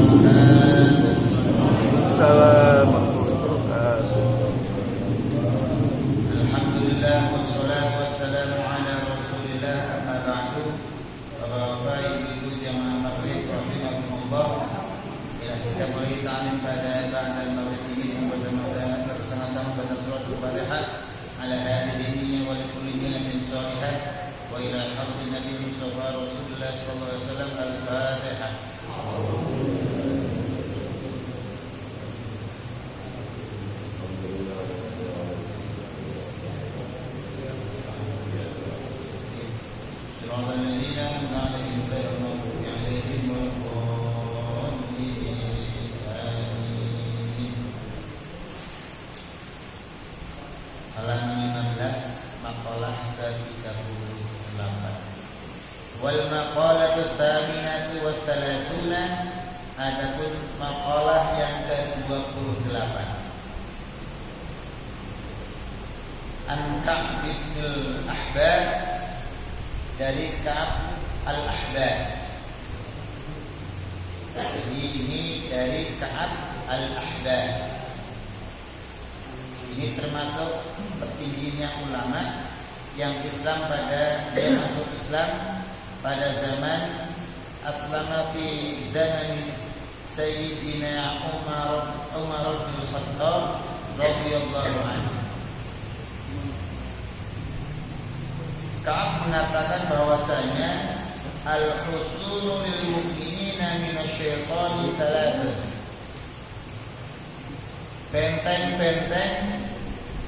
Assalamualaikum. Alhamdulillah wassalatu wassalamu ala Rasulillah amma ba'du. Bapak Ibu jamaah maghrib rahimakumullah. Bila kita mulai ta'lim pada ba'dal maghrib ini bersama-sama baca surat Al-Fatihah ala hadhihi niyyah wa likulli niyyatin shalihah wa ila hadratin Nabi Mustafa Rasulullah sallallahu alaihi wasallam Al-Fatihah. Halaman 15 maqalah ke-38. Wal maqalatu tsaminatu wa thalathuna, adapun maqalah yang ke-28. An Ka'b bin al-Ahbar, dari Ka'b al-Ahbar. Jadi ini dari Ka'b al-Ahbar. Ini termasuk petingginya ulama yang Islam dia masuk Islam pada zaman aslama fi zaman Sayyidina Umar bin Khattab radhiyallahu anhu. Ka'ab mengatakan bahwasanya al-husulu lil mu'minina minasyaitani thalathah. Benteng-benteng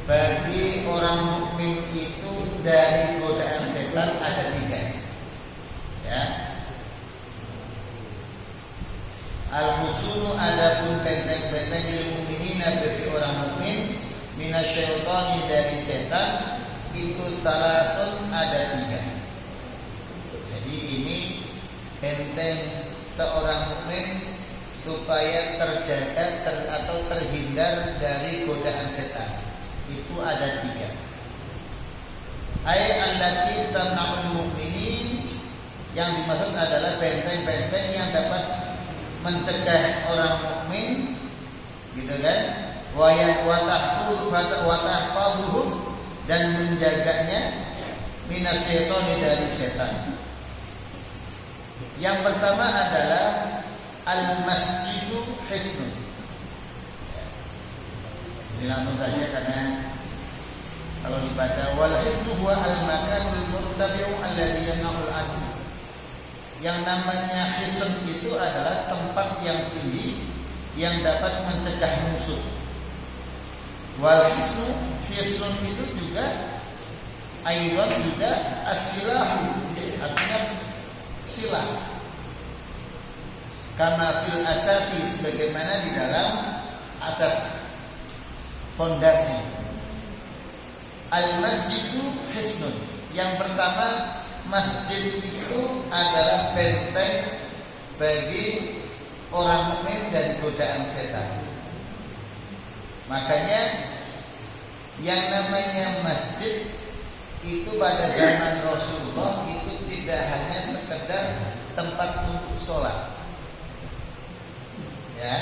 bagi orang mukmin itu dari godaan setan ada 3. Ya. Al-husulu, adapun benteng-benteng lil mu'minina bagi orang mukmin minasyaitani dari setan itu salatun ada 3. Jadi ini benteng seorang mukmin supaya terjaga atau terhindar dari godaan setan. Itu ada 3. Ay allati tamna'ul mu'minin, yang dimaksud adalah benteng-benteng yang dapat mencegah orang mukmin, gitu kan? Wa tahfazuhum, dan menjaganya minasyaitani dari setan. Yang pertama adalah al-masjidu hisnun. Dilangsung saja karena kalau dibaca wal hisnu huwa al-makanul murtabi'u alladhi yamna'ul adu. Yang namanya hisn itu adalah tempat yang tinggi yang dapat mencegah musuh. Wal hisnun itu juga aywan juga as-silahu, artinya silah. Kama fil asasi, sebagaimana di dalam asas, fondasi. Al-masjidu hisnun. Yang pertama, masjid itu adalah benteng bagi orang mukmin dari godaan setan. Makanya yang namanya masjid itu pada zaman Rasulullah itu tidak hanya sekedar tempat untuk sholat. Ya,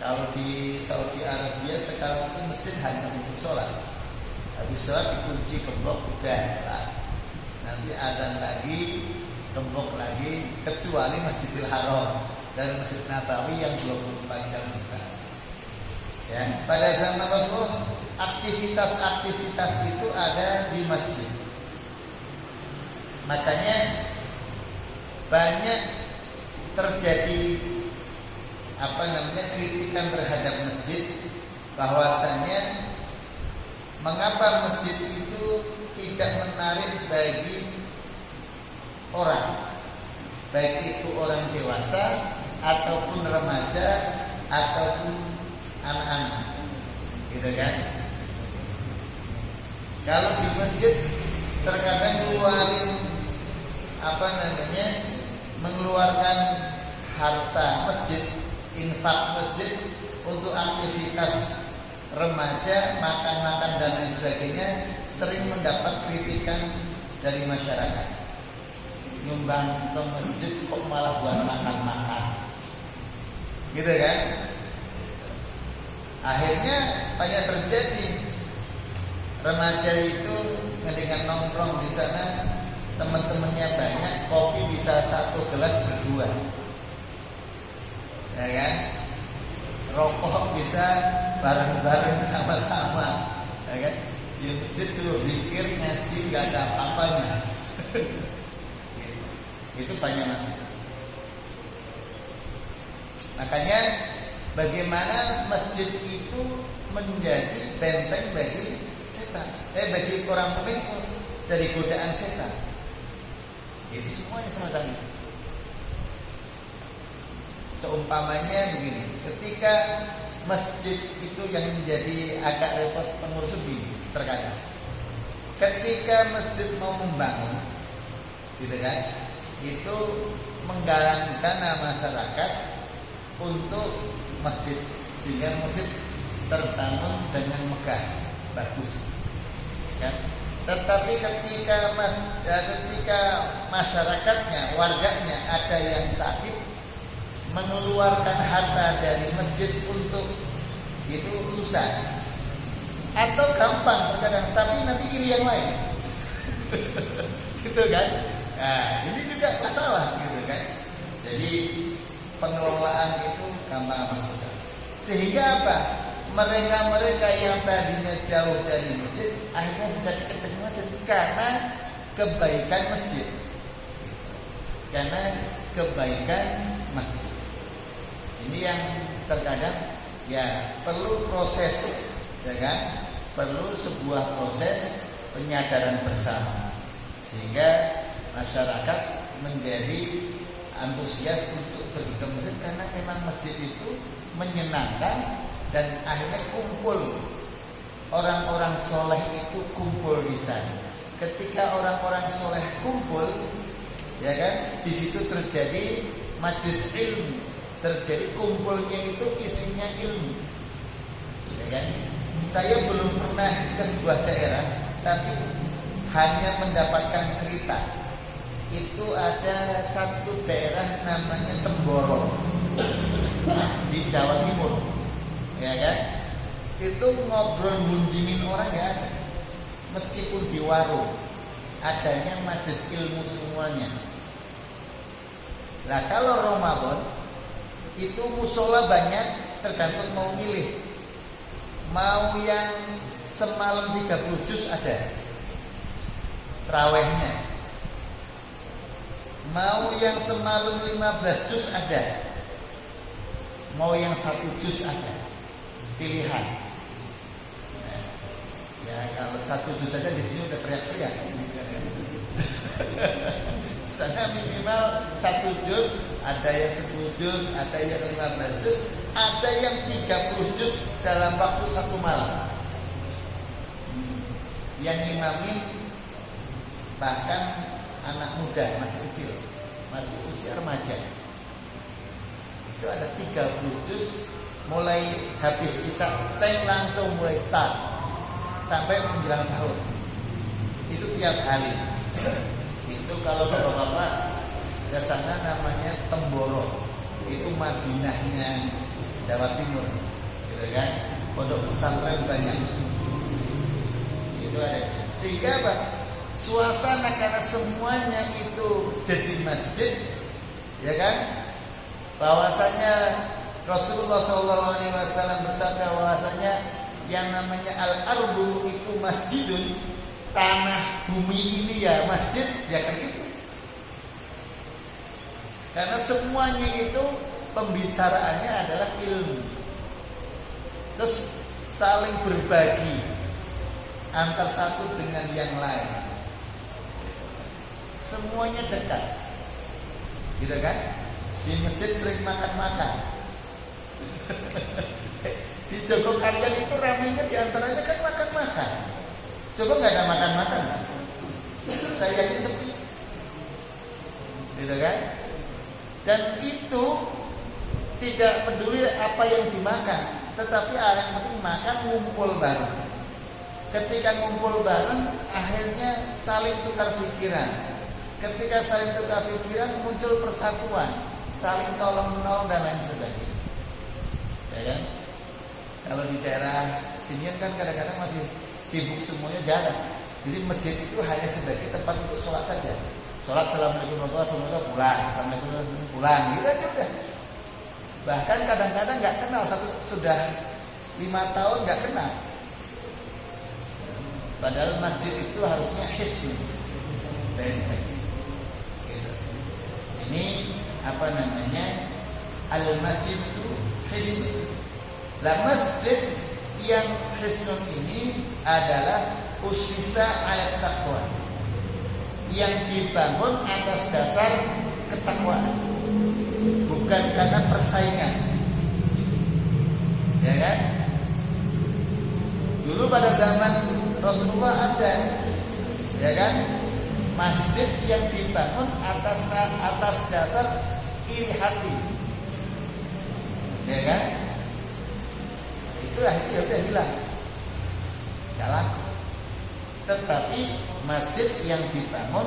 kalau di Saudi Arabia sekarang itu masjid hanya untuk sholat. Habis sholat dikunci gembok, udah lah. Nanti azan lagi, gembok lagi, kecuali Masjidil Haram dan Masjid Nabawi yang 24 jam buka. Ya, pada zaman Rasulullah aktivitas-aktivitas itu ada di masjid. Makanya banyak terjadi kritikan terhadap masjid, bahwasanya mengapa masjid itu tidak menarik bagi orang, baik itu orang dewasa ataupun remaja ataupun anak-anak, gitu kan? Kalau di masjid terkadang mengeluarkan harta masjid, infak masjid untuk aktivitas remaja, makan-makan dan lain sebagainya, sering mendapat kritikan dari masyarakat. Nyumbang ke masjid kok malah buat makan-makan. gitu kan? Akhirnya banyak terjadi remaja itu dengan nongkrong di sana, teman-temannya banyak, kopi bisa 1 gelas berdua, ya kan? Rokok bisa bareng-bareng sama-sama, ya kan? Di masjid suruh zikir ngaji nggak ada apa-apanya. Itu banyak masjid. Makanya bagaimana masjid itu menjadi benteng bagi setan, bagi orang mukmin dari godaan setan. Itu semuanya semacam itu. Seumpamanya begini, ketika masjid itu yang menjadi agak repot pengurus begini terkadang. Ketika masjid mau membangun, gitu kan, itu menggalang dana masyarakat untuk masjid sehingga masjid terbangun dengan megah, bagus, kan? Tetapi ketika masyarakatnya, warganya ada yang sakit, mengeluarkan harta dari masjid untuk itu susah atau gampang terkadang, tapi nanti iri yang lain. Gitu kan? Nah, ini juga masalah gitu kan. Jadi pengelolaan itu gampang apa susah. Sehingga apa? Mereka yang tadinya jauh dari masjid akhirnya bisa dekat dengan masjid karena kebaikan masjid. Karena kebaikan masjid. Ini yang terkadang ya perlu proses, ya kan? Perlu sebuah proses penyadaran bersama sehingga masyarakat menjadi antusias untuk pergi ke masjid karena memang masjid itu menyenangkan dan akhirnya kumpul orang-orang soleh itu kumpul di sana. Ketika orang-orang soleh kumpul, ya kan, di situ terjadi majelis ilmu, terjadi kumpulnya itu isinya ilmu, ya kan? Saya belum pernah ke sebuah daerah, tapi hanya mendapatkan cerita. Itu ada satu daerah namanya Temboro di Jawa Timur, ya kan? Itu ngobrol gunjingin orang ya, meskipun di warung, adanya majelis ilmu semuanya. Nah kalau Ramadan itu musola banyak, tergantung mau milih. Mau yang semalam 30 juz ada trawehnya, mau yang semalam 15 juz ada, mau yang 1 juz ada, pilihan. Nah, ya kalau 1 juz saja di sini udah teriak-teriak. Sana minimal 1 juz, ada yang 10 juz, ada yang 15 juz, ada yang 30 juz dalam waktu 1 malam. Yang ngimamin bahkan anak muda, masih kecil, masih usia remaja. Itu ada 30 juz, mulai habis isya tank langsung mulai start sampai menjelang sahur. Itu tiap hari. Itu kalau bapak-bapak ke sana namanya Temboro. Itu Madinahnya Jawa Timur, gitu kan? Pondok pesantren banyak. Itu ada. Sehingga apa? Suasana karena semuanya itu jadi masjid, ya kan? Bahwasanya Rasulullah SAW bersabda bahwasanya yang namanya al-ardu itu masjidun, tanah bumi ini ya masjid, ya kan itu. Karena semuanya itu pembicaraannya adalah ilmu. Terus saling berbagi antar satu dengan yang lain. Semuanya dekat, gitu kan? Di masjid sering makan-makan. Di Jogokarian itu ramainya diantaranya kan makan-makan. Coba nggak ada makan-makan, saya yakin sepi, gitu kan? Dan itu tidak peduli apa yang dimakan, tetapi yang penting makan, ngumpul bareng. Ketika ngumpul bareng, akhirnya saling tukar pikiran. Ketika saling tukar pikiran, muncul persatuan, saling tolong menolong dan lain sebagainya. ya kan? Kalau di daerah sini kan kadang-kadang masih sibuk semuanya jalan. Jadi masjid itu hanya sebagai tempat untuk sholat saja. Sholat assalamualaikum warahmatullahi wabarakatuh, pulang, assalamualaikum warahmatullahi wabarakatuh, pulang, gitu aja udah. Bahkan kadang-kadang nggak kenal sudah 5 tahun nggak kenal. Padahal masjid itu harusnya hisn. Ini apa namanya? Al-masjid itu hisn. Lah masjid yang hisn ini adalah usisa ala taqwa, yang dibangun atas dasar ketakwaan, bukan karena persaingan. Ya kan? Dulu pada zaman Rasulullah ada, ya kan, masjid yang dibangun atas dasar iri hati, ya kan? Itu akhirnya udah hilang, nggak laku. Tetapi masjid yang dibangun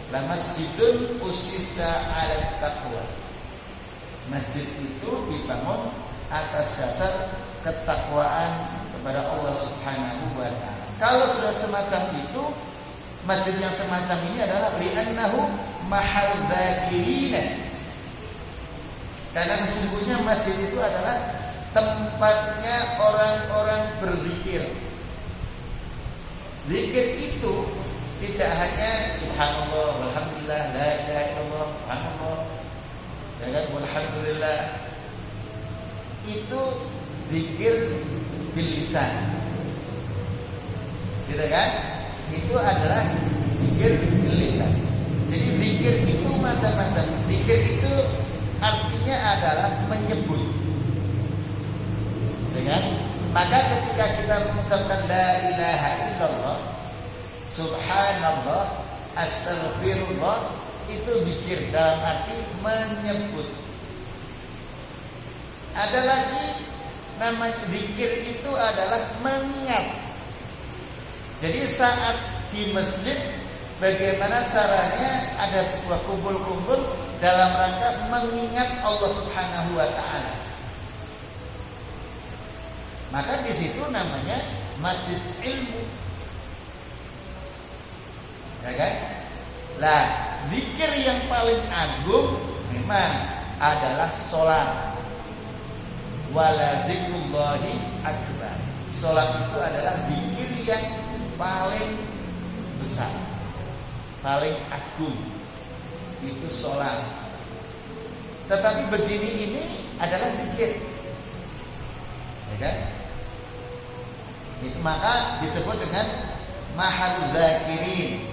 la masjidun usisa ala taqwa. Masjid itu dibangun atas dasar ketakwaan kepada Allah Subhanahu wa taala. Kalau sudah semacam itu, masjid yang semacam ini adalah li'annahu mahal dzakirina. Karena sesungguhnya masjid itu adalah tempatnya orang-orang berzikir. Zikir itu tidak hanya subhanallah, walhamdulillah, la ilaha illallah, subhanallah, ya kan, walhamdulillah. Itu zikir bil lisan, gitu kan? Itu adalah zikir bil lisan. Jadi zikir itu macam-macam. Zikir itu artinya adalah menyebut, gitu kan? Maka ketika kita mengucapkan la ilaha illallah, subhanallah, astaghfirullah, itu zikir dalam arti menyebut. Ada lagi namanya zikir itu adalah mengingat. Jadi saat di masjid, bagaimana caranya ada sebuah kumpul-kumpul dalam rangka mengingat Allah Subhanahu wa taala. Maka di situ namanya majlis ilmu, ya kan? Lah, zikir yang paling agung memang adalah sholat. Wala dzikrullahi akbar. Sholat itu adalah zikir yang paling besar, paling agung. Itu sholat. Tetapi begini ini adalah zikir, ya kan? Itu maka disebut dengan mahal dzakirin.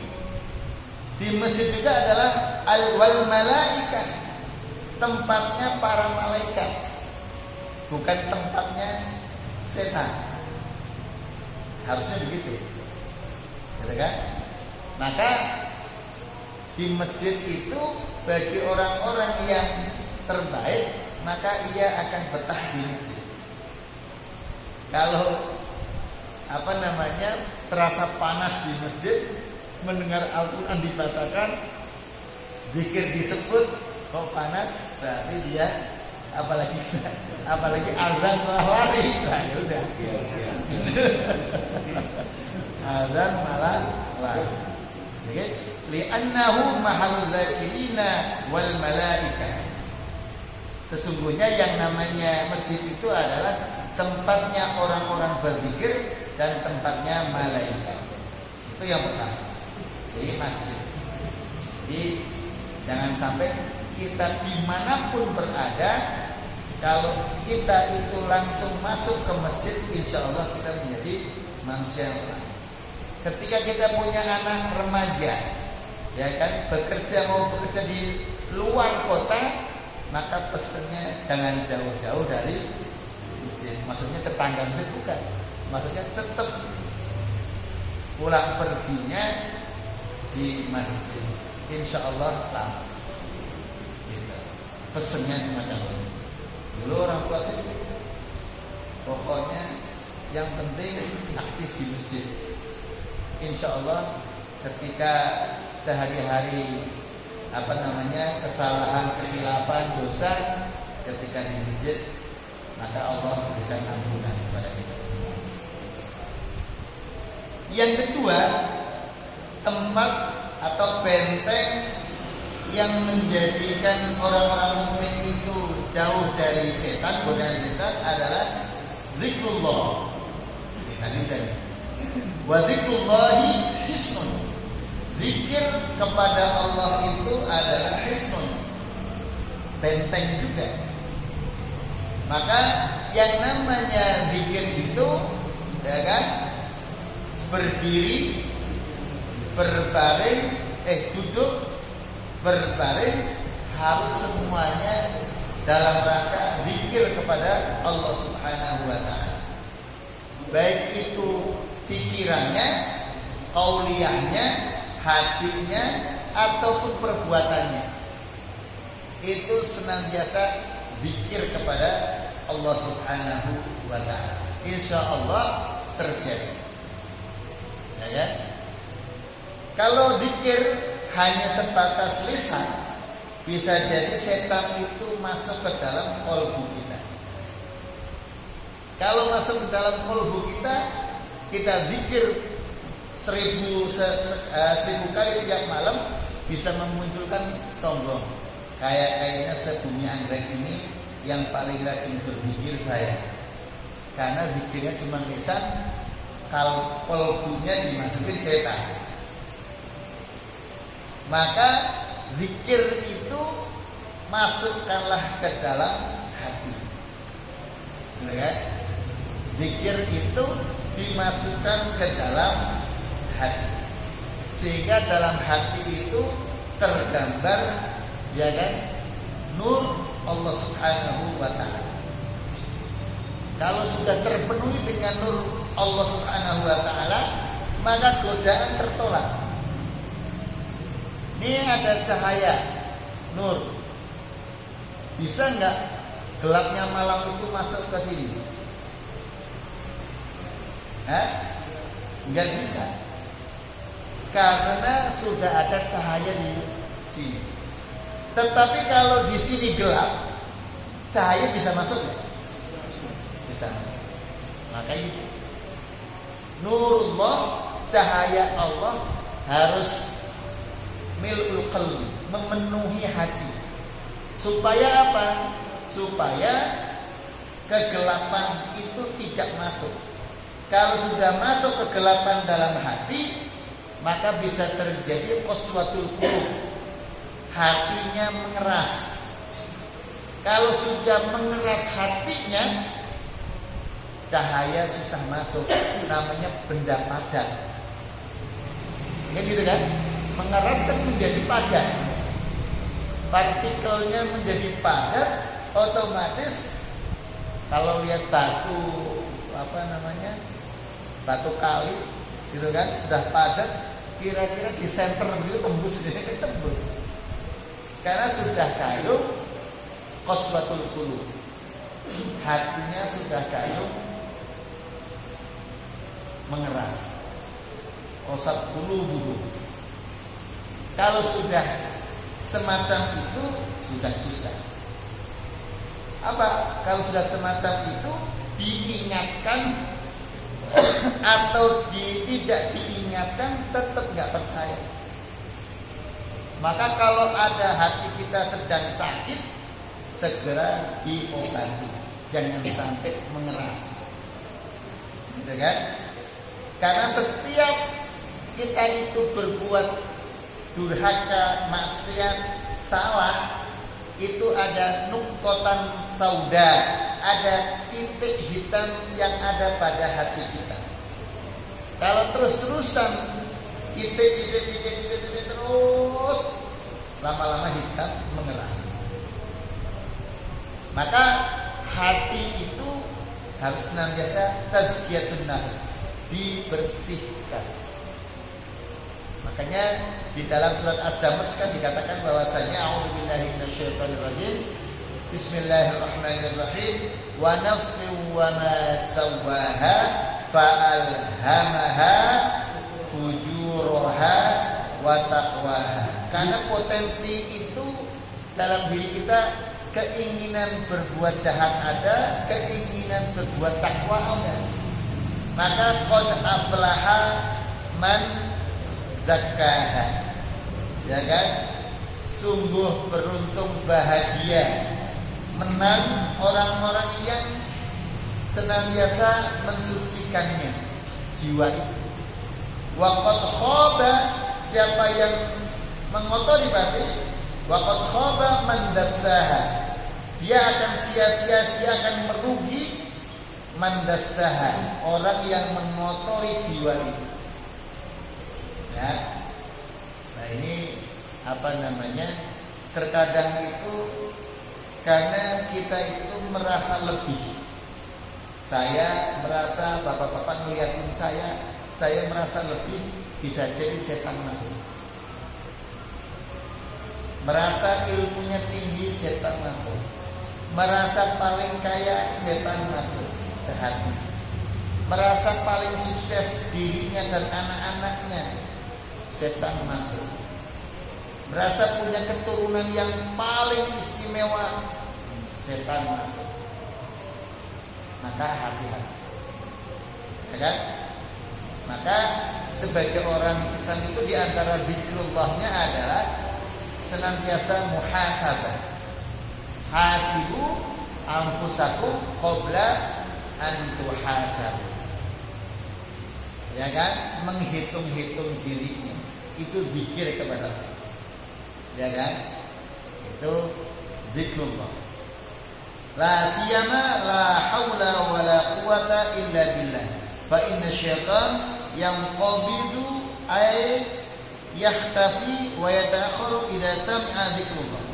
Di masjid juga adalah al-wal malaikah, tempatnya para malaikat, bukan tempatnya setan. Harusnya begitu, gitu kan? Maka di masjid itu bagi orang-orang yang terbaik, maka ia akan betah di masjid. Kalau terasa panas di masjid, mendengar Al-Quran dibacakan, zikir disebut, kok panas, berarti dia apalagi azan malah lari. Nah, ya udah. Azan malah lari. Jadi li'annahu mahalul dzakirina wal malaikah. Sesungguhnya yang namanya masjid itu adalah tempatnya orang-orang berzikir dan tempatnya malaikat. Itu yang pertama. Jadi masjid. Jadi jangan sampai kita dimanapun berada, kalau kita itu langsung masuk ke masjid, insya Allah kita menjadi manusia yang selamat. Ketika kita punya anak remaja, ya kan, mau bekerja di luar kota, maka pesannya jangan jauh-jauh dari masjid. Maksudnya tetangga masjid bukan. Maksudnya tetap pulang perginya di masjid. Insya Allah selamat. Gitu. Pesannya semacam itu. Dulu orang tua sih, pokoknya yang penting aktif di masjid. Insya Allah ketika sehari-hari kesalahan, kesilapan, dosa, ketika di masjid maka Allah berikan ampunan kepada kita semua. Yang kedua, tempat atau benteng yang menjadikan orang-orang mukmin itu jauh dari setan, godaan setan adalah zikrullah. Tadi. Wa zikrullahi hisnun. Zikir kepada Allah itu adalah hisnun, benteng juga. Maka yang namanya zikir itu, ya kan, berdiri, berbaring, duduk, berbaring, harus semuanya dalam rangka zikir kepada Allah Subhanahu wa ta'ala. Baik itu pikirannya, qauliyahnya, hatinya, ataupun perbuatannya, itu senantiasa zikir kepada Allah Subhanahu wa ta'ala. Insya Allah terjadi, ya kan? Kalau zikir hanya sebatas lisan, bisa jadi setan itu masuk ke dalam qalbu kita. Kalau masuk ke dalam qalbu kita, kita zikir 1000 kali tiap malam, bisa memunculkan sombong. Kayaknya sebumi anggrek ini yang paling rajin berzikir saya, karena zikirnya cuma lisan, kalau qalbunya dimasukin setan. Maka zikir itu masukkanlah ke dalam hati, ya? Zikir itu dimasukkan ke dalam hati, sehingga dalam hati itu tergambar, ya kan, nur Allah Subhanahu wa ta'ala. Kalau sudah terpenuhi dengan nur Allah Subhanahu wa ta'ala, maka godaan tertolak. Ini ada cahaya nur, bisa nggak gelapnya malam itu masuk ke sini? Nggak bisa, karena sudah ada cahaya di sini. Tetapi kalau di sini gelap, cahaya bisa masuk nggak? Bisa. Makanya nurullah, cahaya Allah harus mil'ul qalbi, memenuhi hati. Supaya apa? Supaya kegelapan itu tidak masuk. Kalau sudah masuk kegelapan dalam hati, maka bisa terjadi qaswatul qulub, hatinya mengeras. Kalau sudah mengeras hatinya, cahaya susah masuk, namanya benda padat. Ini gitu kan? Mengeras kan menjadi padat, partikelnya menjadi padat, otomatis kalau lihat batu, batu kali gitu kan, sudah padat, kira-kira di center gitu tembus, tembus. Karena sudah kayu qaswatul qulub, hatinya sudah kayu mengeras, qasat qulubuhum. Kalau sudah semacam itu, sudah susah. Apa? Kalau sudah semacam itu, diingatkan atau tidak diingatkan, tetap nggak percaya. Maka kalau ada hati kita sedang sakit, segera diobati, jangan sampai mengeras, gitu kan? Karena setiap kita itu berbuat durhaka, maksiat, salah, itu ada nuktotan sauda, ada titik hitam yang ada pada hati kita. Kalau terus-terusan titik terus, lama-lama hitam mengeras. Maka hati itu harus senantiasa tazkiyatun nafs, dibersihkan. Makanya di dalam surat Az-Zamz kan dikatakan bahwasanya a'udzubillahi minasyaitonirrajim, bismillahirrahmanirrahim, wa nafsin wa ma sawwaha fa'alhamaha fujuraha wa taqwaha. Karena potensi itu dalam diri kita keinginan berbuat jahat ada, keinginan berbuat takwa ada. Maka qad aflaha man zakkaha. Ya kan? Sungguh beruntung, bahagia, menang orang-orang yang senantiasa mensucikannya jiwa itu. Wa qad khaba, siapa yang mengotori batin, wa qad khaba man dassaha, dia akan sia-sia, akan merugi man dassaha, orang yang mengotori jiwa itu. Ya. Nah, ini apa namanya? Terkadang itu karena kita itu merasa lebih. Saya merasa bapak-bapak ngeliatin saya merasa lebih, bisa jadi setan masuk. Merasa ilmunya tinggi, setan masuk. Merasa paling kaya, setan masuk ke hati. Merasa paling sukses dirinya dan anak-anaknya, setan masuk. Merasa punya keturunan yang paling istimewa, setan masuk. Maka hati-hati, ya kan? Maka sebagai orang Islam itu diantara zikrullahnya adalah senantiasa muhasabah. Hasibu anfusakum qabla an tuhasabu. Ya kan? Menghitung-hitung dirinya. Itu zikir kepada Allah. Ya kan? Itu zikrullah. La siyama la haula wala quwata illa billah. Fa inna syaitan yanqabidu ay yakhtafi wa yataakharu idza sami'a dzikrullah.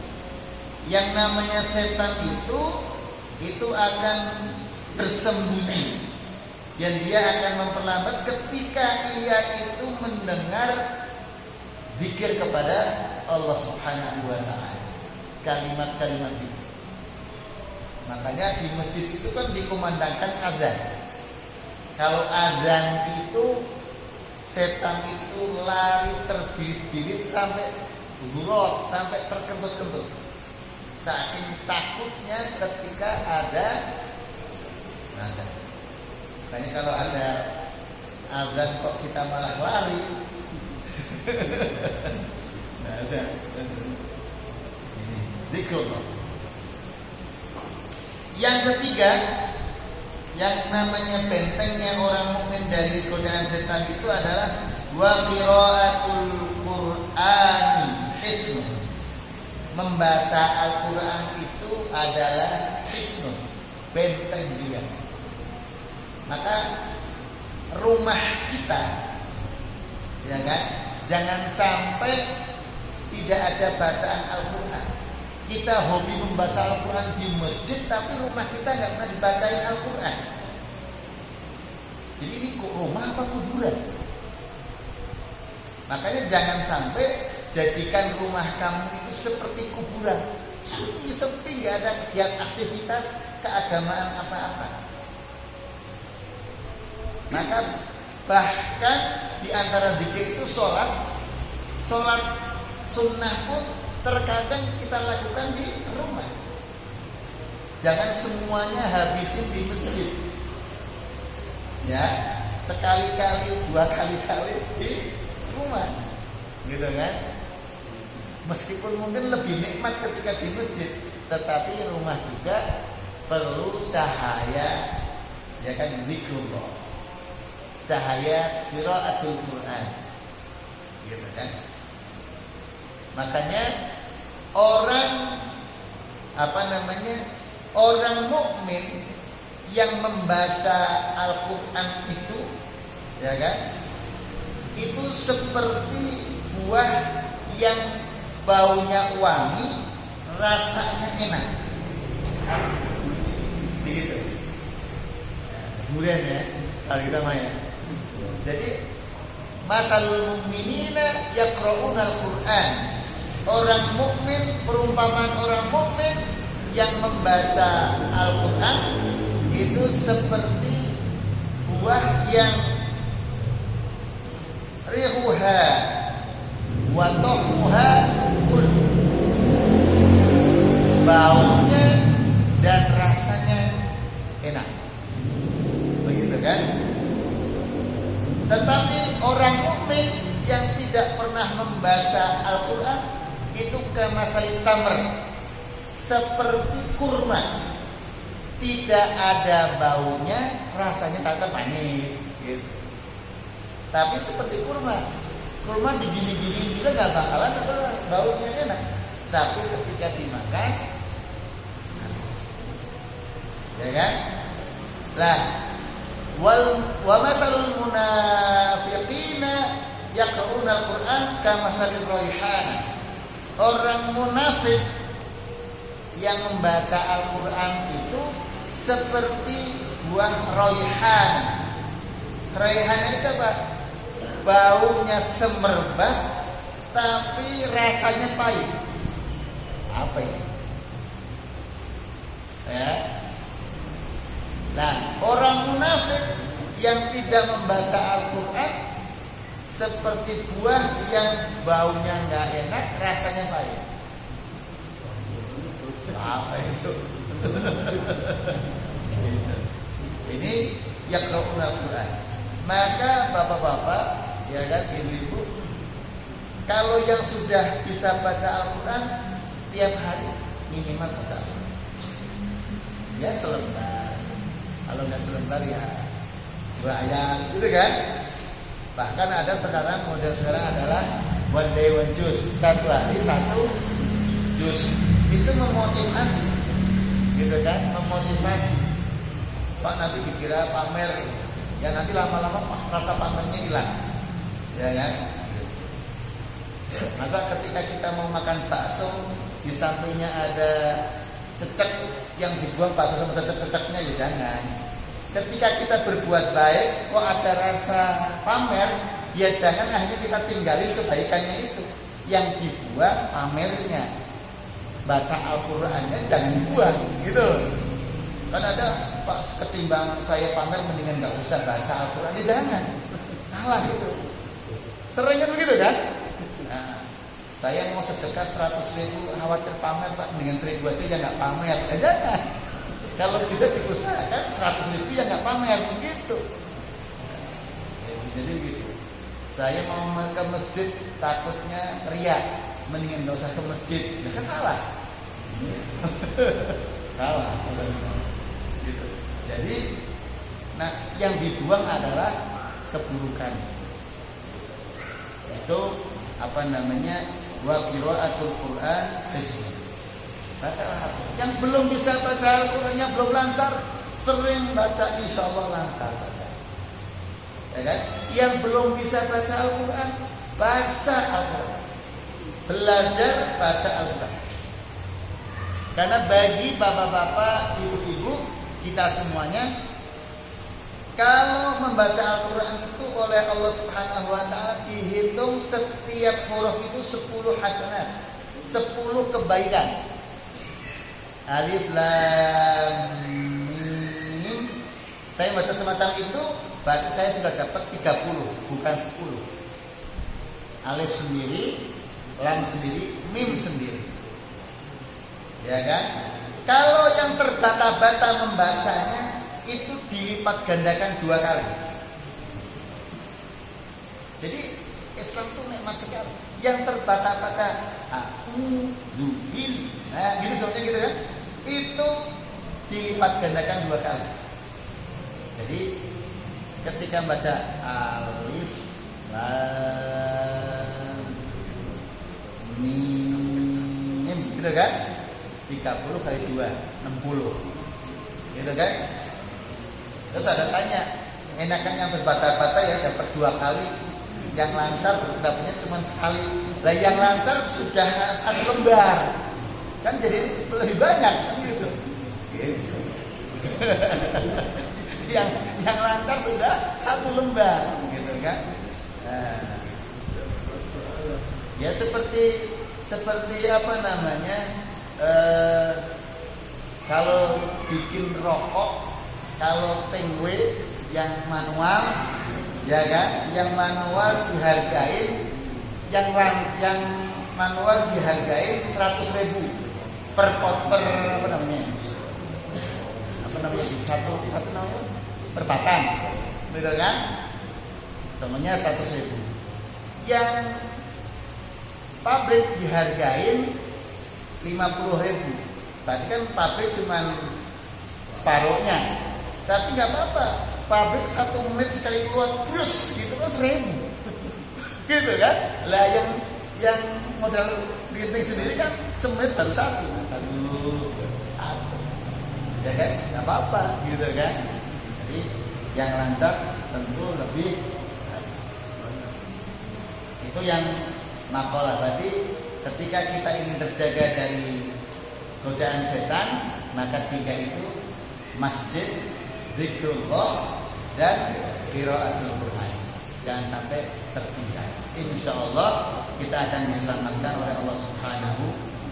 Yang namanya setan itu akan bersembunyi dan dia akan memperlambat ketika ia itu mendengar zikir kepada Allah Subhanahu wa taala. Kalimat-kalimat itu. Makanya di masjid itu kan dikumandangkan adzan. Kalau adzan itu setan itu lari terbirit-birit sampai gurot, sampai terkentut-kentut. Saking takutnya ketika ada adzan. Makanya kalau ada adzan kok kita malah lari. Nah, ada. Zikrullah. Yang ketiga, yang namanya bentengnya orang mukmin dari godaan setan itu adalah wa qiraatul Qur'ani hisnun. Membaca Al-Qur'an itu adalah hisnun, benteng juga. Maka rumah kita, ya kan, jangan sampai tidak ada bacaan Al-Qur'an. Kita hobi membaca Al-Quran di masjid, tapi rumah kita nggak pernah dibacain Al-Quran. Jadi ini kok rumah apa kuburan? Makanya jangan sampai jadikan rumah kamu itu seperti kuburan, sunyi sepi, nggak ada kegiatan aktivitas keagamaan apa-apa. Maka bahkan di antara zikir itu sholat sunnah pun terkadang kita lakukan di rumah. Jangan semuanya habisin di masjid. Ya, sekali-kali, 2 kali di rumah. Gitu kan? Meskipun mungkin lebih nikmat ketika di masjid, tetapi rumah juga perlu cahaya, ya kan, zikrullah. Cahaya qiraatul Quran. Gitu kan? Makanya orang mukmin yang membaca Al-Qur'an itu, ya kan, itu seperti buah yang baunya wangi, rasanya enak. Begitu. Durian ya, kalau kita main. Jadi matalul mu'minina yaqra'una al-Qur'an. Orang mukmin, perumpamaan orang mukmin yang membaca Al-Qur'an itu seperti buah yang rihuha wa tahuha kul. baunya dan rasanya enak. Begitu kan? Tetapi orang mukmin yang tidak pernah membaca Al-Quran itu kamathali tamr, seperti kurma, tidak ada baunya, rasanya tetap manis gitu. Tapi seperti kurma digini-gini juga nggak bakalan baunya enak. Tapi ketika dimakan, ya kan? Lah, wa mathalul munafiqina yaqra'una al-Qur'an kamathalil raihan. Orang munafik yang membaca Al-Quran itu seperti buah raihan. Raihan itu apa? Baunya semerbak tapi rasanya pahit. Apa ini? Ya. Nah, orang munafik yang tidak membaca Al-Quran seperti buah yang baunya nggak enak, rasanya pahit. Apa itu? Ini yaqra'una Al-Quran. Maka bapak-bapak, ya kan, ibu-ibu, kalau yang sudah bisa baca Al-Quran tiap hari minimal baca Al-Quran. Ya selembar. Kalau nggak selembar ya 2 ayat, gitu kan? Bahkan ada sekarang, model sekarang adalah one day one juz, 1 hari 1 juz. Itu memotivasi, gitu kan? Memotivasi. Pak, nanti dikira pamer, ya nanti lama-lama rasa pamernya hilang, ya kan? Masa ketika kita mau makan bakso, di sampingnya ada cecek, yang dibuang bakso sama cecek-ceceknya, ya jangan. Ketika kita berbuat baik, kok ada rasa pamer, ya jangan akhirnya kita tinggalin kebaikannya itu. Yang dibuang pamernya, baca Al-Qur'annya jangan dibuang, gitu. Kan ada, Pak, ketimbang saya pamer mendingan nggak usah baca Al-Qur'an, ya jangan. Salah itu. Seringnya begitu kan? Nah, saya mau sedekah 100.000, khawatir pamer, Pak, mendingan 1.000 aja ya nggak pamer. Ya jangan. Kalau bisa diusahakan 100.000 ya nggak pamer, begitu. Jadi begitu. Saya mau ke masjid takutnya riak, mendingan nggak usah ke masjid. Ya kan salah. Salah. Gitu. Jadi, nah yang dibuang adalah keburukan. Itu apa namanya? Wa qiraatul Qur'an qism. Baca. Yang belum bisa baca Al-Qur'annya belum lancar, sering baca, insya Allah lancar baca. Ya kan? Yang belum bisa baca Al-Qur'an, baca Al-Qur'an. Belajar baca Al-Qur'an. Karena bagi bapak-bapak, ibu-ibu, kita semuanya, kalau membaca Al-Quran itu oleh Allah Subhanahu wa ta'ala dihitung setiap huruf itu 10 hasanat, 10 kebaikan. Alif lam mim. Saya baca semacam itu, berarti saya sudah dapat 30, bukan 10. Alif sendiri, lam sendiri, mim sendiri. Ya kan? Kalau yang terbata-bata membacanya itu dilipat gandakan 2 kali. Jadi Islam itu nikmat sekali. Yang terbata-bata, nah gitu sebenarnya gitu kan? Itu dilipat gandakan 2 kali. Jadi ketika baca alif lam mim, gitu kan? 30 kali 2, 60. Gitu kan? Terus ada tanya, enakan yang berbata-bata ya dapat 2 kali, yang lancar dapatnya cuma sekali. Lah yang lancar sudah 1 lembar, kan jadi lebih banyak kan gitu. Gitu. yang lancar sudah 1 lembar, gitu kan? Nah, ya seperti apa namanya? Kalau bikin rokok, kalau tengwe yang manual, ya kan, yang manual dihargain, yang manual dihargain 100.000, per apa namanya? Satu namanya perbatang, betul kan? Semuanya 100.000. Yang pabrik dihargain 50.000. Berarti kan pabrik cuma separuhnya. Tapi nggak apa-apa. Pabrik 1 menit sekali keluar terus gitu kan 1.000. Gitu kan? Lah yang modal rinting sendiri kan semenit baru 1. Ya kan? Nggak apa-apa gitu kan? Jadi yang lancar tentu lebih. Itu yang makalah. Berarti ketika kita ingin terjaga dari godaan setan, maka 3 itu masjid, zikrullah, dan qiraatul Quran. Jangan sampai tertinggal. Insyaallah kita akan diselamatkan oleh Allah Subhanahu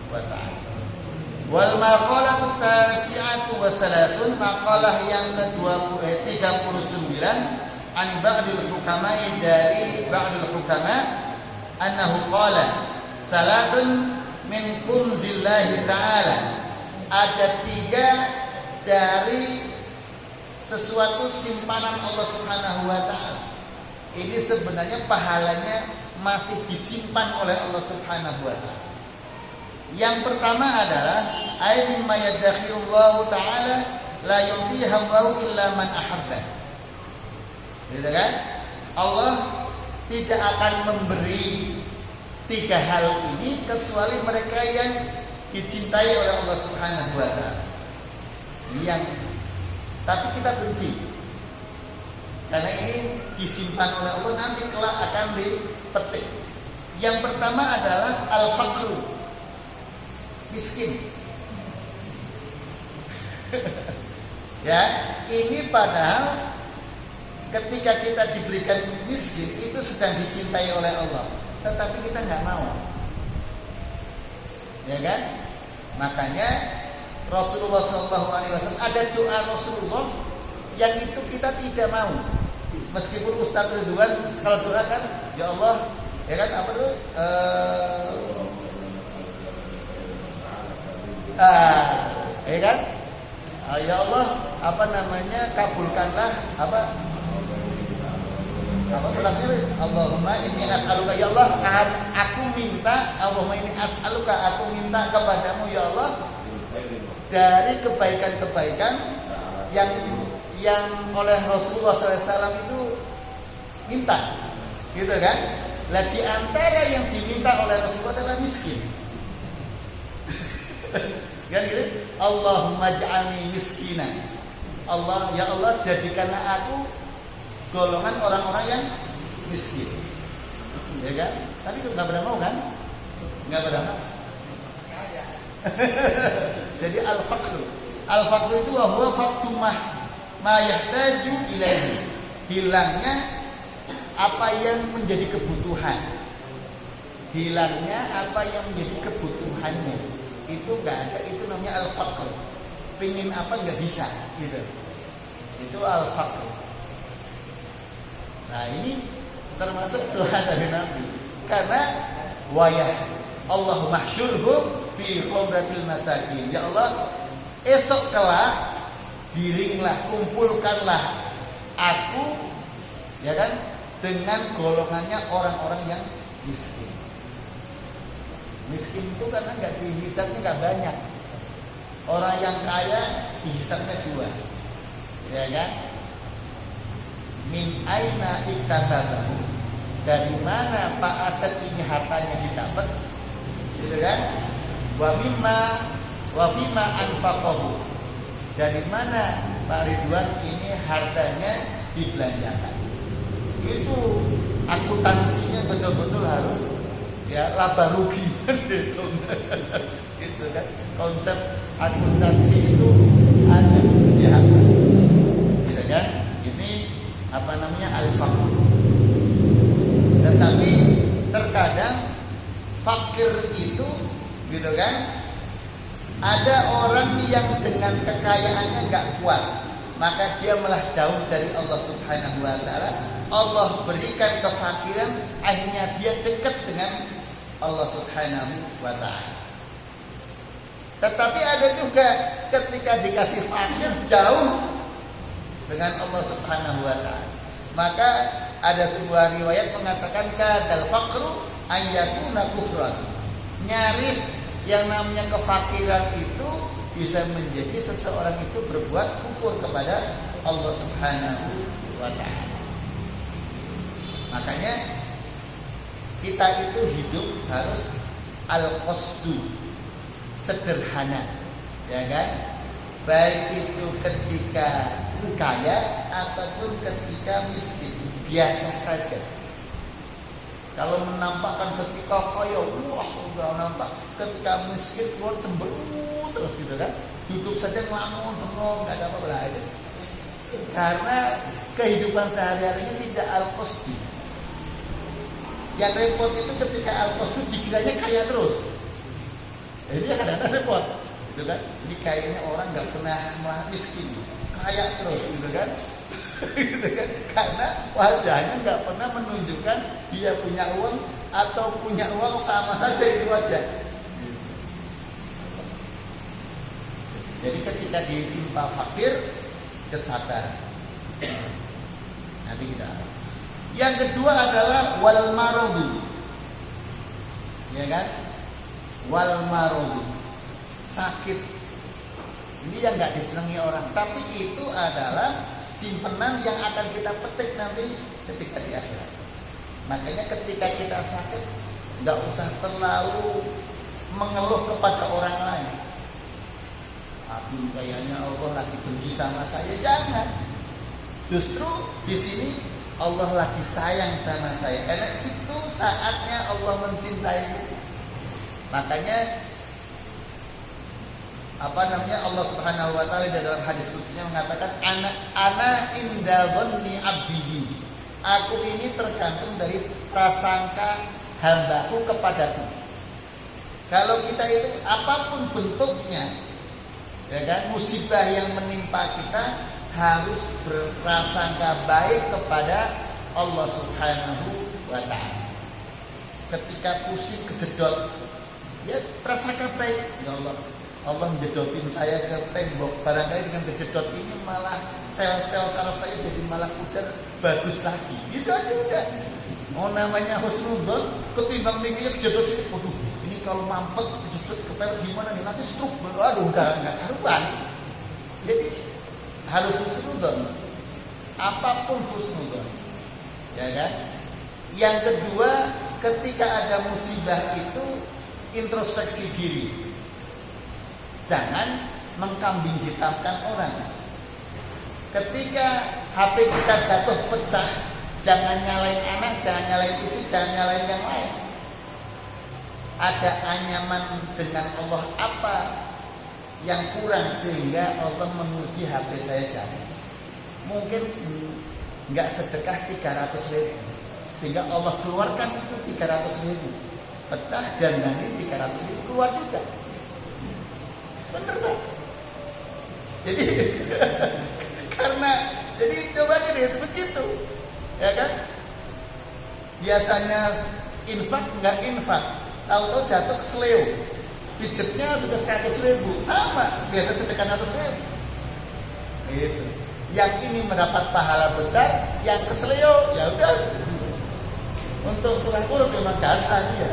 wa taala. Wal maqalah tasi'atu wa thalathun, maqalah yang ke-39 an ba'dil hukama, dari ba'dil hukama annahu qala thalathun min kunzillahi ta'ala. Ada 3 dari sesuatu simpanan Allah Subhanahu wa taala. Ini sebenarnya pahalanya masih disimpan oleh Allah Subhanahu wa taala. Yang pertama adalah ay mimma yadakhirullahu ta'ala la yutiha Allahu illa man ahabba. Gitu kan? Allah tidak akan memberi 3 hal ini kecuali mereka yang dicintai oleh Allah Subhanahu wa taala. Yang tapi kita benci. Karena ini disimpan oleh Allah, nanti kelak akan dipetik. Yang pertama adalah al-faqru, miskin. Ya, ini padahal ketika kita diberikan miskin itu sedang dicintai oleh Allah, tetapi kita nggak mau. Ya kan? Makanya Rasulullah SAW ada doa Rasulullah yang itu kita tidak mau. Meskipun Ustaz Ridwan kalau doa kan, ya Allah, ya kan apa tuh? Ya kan? Ya Allah, apa namanya? Kabulkanlah apa belakangnya? Allahumma inni as'aluka, ya Allah, aku minta, Allahumma inni as'aluka, aku minta kepadamu ya Allah dari kebaikan-kebaikan yang oleh Rasulullah SAW itu minta, gitu kan? Lah di antara yang diminta oleh Rasulullah adalah miskin. Kan gitu? Allahumma ja'alni miskina. Allah, ya Allah, jadikanlah aku golongan orang-orang yang miskin. Ya kan? Tapi nggak pernah mau kan? Nggak pernah mau. Jadi al-faqru itu huwa faqtu ma yahtaju ilaihi, hilangnya apa yang menjadi kebutuhan. Hilangnya apa yang menjadi kebutuhannya. Itu enggak ada, itu namanya al-faqr. Pengin apa enggak bisa gitu. Itu al-faqr. Nah, ini termasuk doa dari Nabi. Karena wayah Allahumma hsyurhum fi khubratil masakin. Ya Allah, esok kelak diringlah, kumpulkanlah aku, ya kan, dengan golongannya orang-orang yang miskin. Miskin itu karena nggak dihisabnya nggak banyak. Orang yang kaya dihisabnya 2, ya kan? Min aina iktasabahu, dari mana Pak Asad ini hartanya didapat, gitu kan? Wa fima anfaqahu, dari mana Pak Ridwan ini hartanya dibelanjakan. Itu akuntansinya betul-betul harus ya laba rugi gitu. Gitu kan. Konsep akuntansi itu ada ya. Gitu kan? Ini apa namanya al-faqr. Tetapi terkadang fakir itu gitu kan, ada orang yang dengan kekayaannya nggak kuat, maka dia malah jauh dari Allah Subhanahu wa taala. Allah berikan kefakiran, akhirnya dia dekat dengan Allah Subhanahu wa taala. Tetapi ada juga ketika dikasih fakir jauh dengan Allah Subhanahu wa taala. Maka ada sebuah riwayat mengatakan kadal faqru ayyakuna kufran. Nyaris yang namanya kefakiran itu bisa menjadi seseorang itu berbuat kufur kepada Allah Subhanahu wa taala. Makanya kita itu hidup harus al-qasdu, sederhana, ya kan? Baik itu ketika kaya ataupun ketika miskin, biasa saja. Kalau menampakkan ketika kaya, wah udah nampak. Ketika miskin keluar cemberut terus gitu kan. Duduk saja ngelamun, bengong, nggak ada apa-apa itu. Karena kehidupan sehari-hari ini tidak al-qasdi. Yang repot itu ketika al-qasdi dikiranya kaya terus. Jadi dia kadang-kadang repot, gitu kan? Jadi kayaknya orang nggak pernah miskin, kaya terus, gitu kan? Gitu kan? Karena wajahnya nggak pernah menunjukkan dia punya uang atau punya uang sama saja itu wajah. Jadi ketika ditimpa fakir, kesabaran. Nanti kita. Yang kedua adalah wal marodu, ya kan? Wal marodu, sakit. Ini yang nggak disenangi orang, tapi itu adalah simpenan yang akan kita petik nanti ketika di akhirat. Makanya ketika kita sakit, nggak usah terlalu mengeluh kepada orang lain. Aduh, kayaknya Allah lagi benci sama saya. Jangan. Justru di sini Allah lagi sayang sama saya. Karena itu saatnya Allah mencintai. Makanya Allah Subhanahu wa taala dalam hadis qudsisnya mengatakan ana inda dhanni 'abdi. Aku ini tergantung dari prasangka hambaku kepadaku. Kalau kita itu apapun bentuknya, ya kan, musibah yang menimpa kita harus berprasangka baik kepada Allah Subhanahu wa taala. Ketika pusing kejedot, ya prasangka baik, ya Allah menjedotin saya ke tembok. Barangkali dengan kejedot ini malah sel-sel saraf saya jadi malah pudar bagus lagi. Gitu aja udah. Mau namanya husnudzon, ketimbang tingginya kejedot itu, waduh, ini kalau mampet kejedot kepepet gimana nih, nanti stroke. Aduh, udah nggak karuan. Jadi harus husnudzon. Apapun husnudzon, ya kan? Yang kedua, ketika ada musibah itu introspeksi diri. Jangan mengkambing hitamkan orang. Ketika HP kita jatuh pecah, jangan nyalain anak, jangan nyalain istri, jangan nyalain yang lain. Ada anyaman dengan Allah apa yang kurang sehingga Allah menguji HP saya jatuh. Mungkin nggak sedekah 300.000, sehingga Allah keluarkan itu 300.000, pecah dan nanti 300.000 keluar juga. Bener tak? Jadi jadi coba aja deh begitu, ya kan? Biasanya infak nggak infak, tahu-tahu jatuh ke seleo, pijetnya sudah 100.000, sama biasa sedekah 100.000. Gitu. Yang ini mendapat pahala besar, yang ke seleo ya udah. Untuk tukang urut memang jasa dia.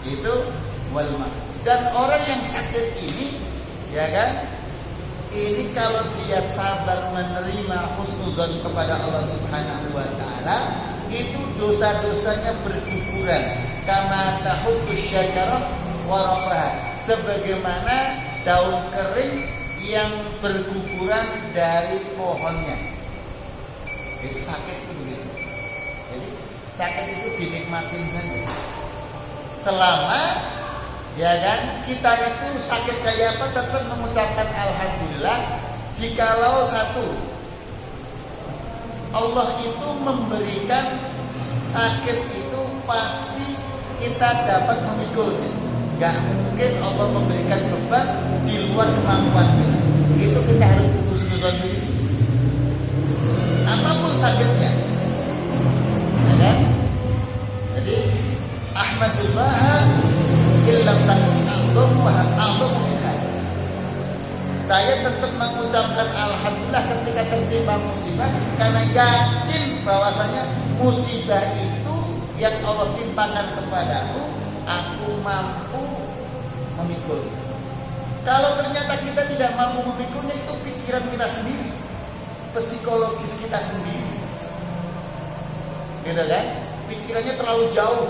Itu walma. Dan orang yang sakit ini, ya kan, ini kalau dia sabar menerima husnudzon kepada Allah Subhanahu wa taala, itu dosa-dosanya berguguran. Kama tahuttus syajarah waraqaha, sebagaimana daun kering yang berguguran dari pohonnya. Jadi sakit itu begitu. Jadi sakit itu dinikmatin saja. Selama, ya kan, kita itu sakit kayak apa tetap mengucapkan alhamdulillah. Jikalau satu, Allah itu memberikan sakit itu pasti kita dapat memikulnya. Gak mungkin Allah memberikan beban di luar kemampuan kita. Itu kita harus husnudzon dulu. Apapun sakitnya, ya kan? Jadi Ahmadullah illam takun a'dhamu wa a'dhamu minha. mengucapkan alhamdulillah ketika tertimpa musibah karena yakin bahwasanya musibah itu yang Allah timpakan kepadaku, aku mampu memikul. Kalau ternyata kita tidak mampu memikulnya, itu pikiran kita sendiri, psikologis kita sendiri, gitu kan? Pikirannya terlalu jauh.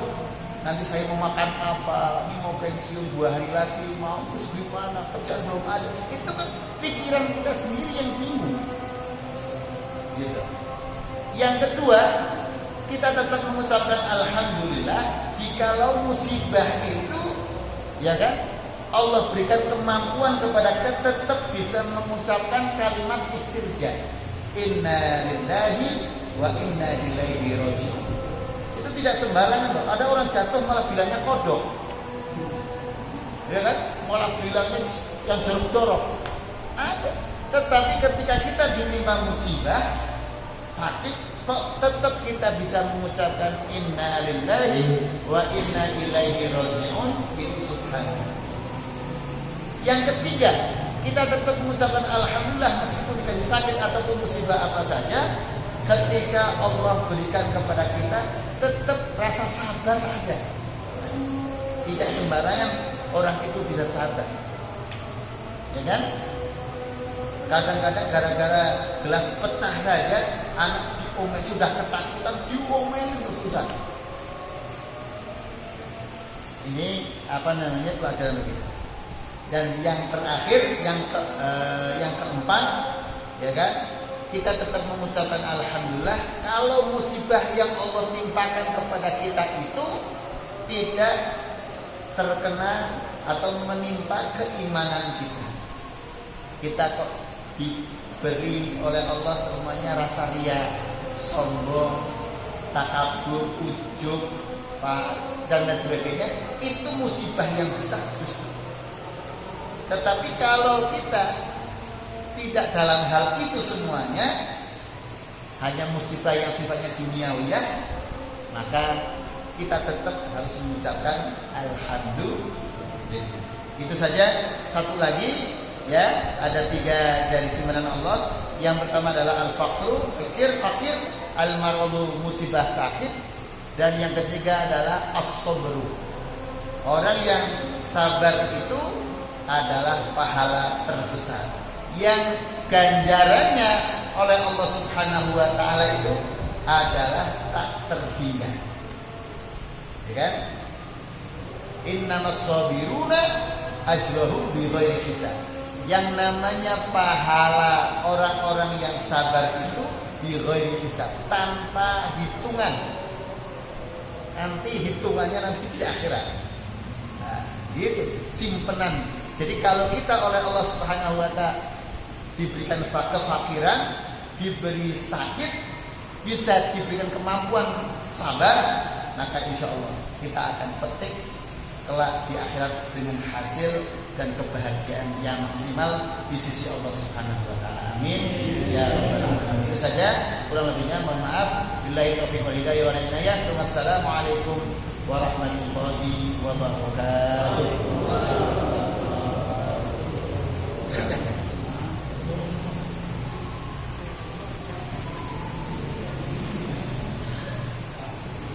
Nanti saya mau makan apa? Ini mau pensiun 2 hari lagi, mau terus gimana? Kerjaan belum ada. Itu kan pikiran kita sendiri yang bingung. Gitu. Yang kedua, kita tetap mengucapkan alhamdulillah jikalau musibah itu, ya kan? Allah berikan kemampuan kepada kita tetap bisa mengucapkan kalimat istirja. Inna lillahi wa inna ilaihi raji'un. Tidak sembarangan loh. Ada orang jatuh malah bilangnya kodok, ya kan? Malah bilangnya yang jorok-jorok. Ada. Tetapi ketika kita ditimpa musibah, sakit, kok tetap kita bisa mengucapkan inna lillahi wa inna ilaihi raji'un. Itu subhanallah. Yang ketiga, kita tetap mengucapkan alhamdulillah meskipun dikasih sakit ataupun musibah apa saja. Ketika Allah berikan kepada kita, tetap rasa sabar ada. Tidak sembarangan orang itu bisa sabar, ya kan? Kadang-kadang gara-gara gelas pecah saja, anak diomel sudah ketakutan, diomelin terus susah. Ini apa namanya, pelajaran begitu. Dan yang terakhir, yang keempat, ya kan? Kita tetap mengucapkan alhamdulillah kalau musibah yang Allah timpakan kepada kita itu tidak terkena atau menimpa keimanan kita. Kita kok diberi oleh Allah semuanya rasa ria, sombong, takabur, ujub, dan lain sebagainya. Itu musibah yang besar justru. Tetapi kalau kita tidak dalam hal itu semuanya, hanya musibah yang sifatnya duniawiyah, maka kita tetap harus mengucapkan alhamdulillah. Itu saja. Satu lagi, ya, ada 3 dari simpanan Allah. Yang pertama adalah al-faqru, fakir, al-maradu, musibah sakit, dan yang ketiga adalah as-sabru. Orang yang sabar itu adalah pahala terbesar yang ganjarannya oleh Allah Subhanahu wa taala itu adalah tak terhingga. Ya kan? Innamas sabiruna ajrahum bighairi hisab. Yang namanya pahala orang-orang yang sabar itu bighairi hisab, tanpa hitungan. Nanti hitungannya nanti di akhirat. Nah, gitu, simpenan. Jadi kalau kita oleh Allah Subhanahu wa taala diberikan kefakiran, diberi sakit, bisa diberikan kemampuan sabar, maka insya Allah kita akan petik kelak di akhirat dengan hasil dan kebahagiaan yang maksimal di sisi Allah Subhanahu wa taala. Amin ya rabbal alamin. Itu saja, kurang lebihnya mohon maaf. Billahi taufiq wal hidayah wal inayah. Wassalamualaikum warahmatullahi wabarakatuh.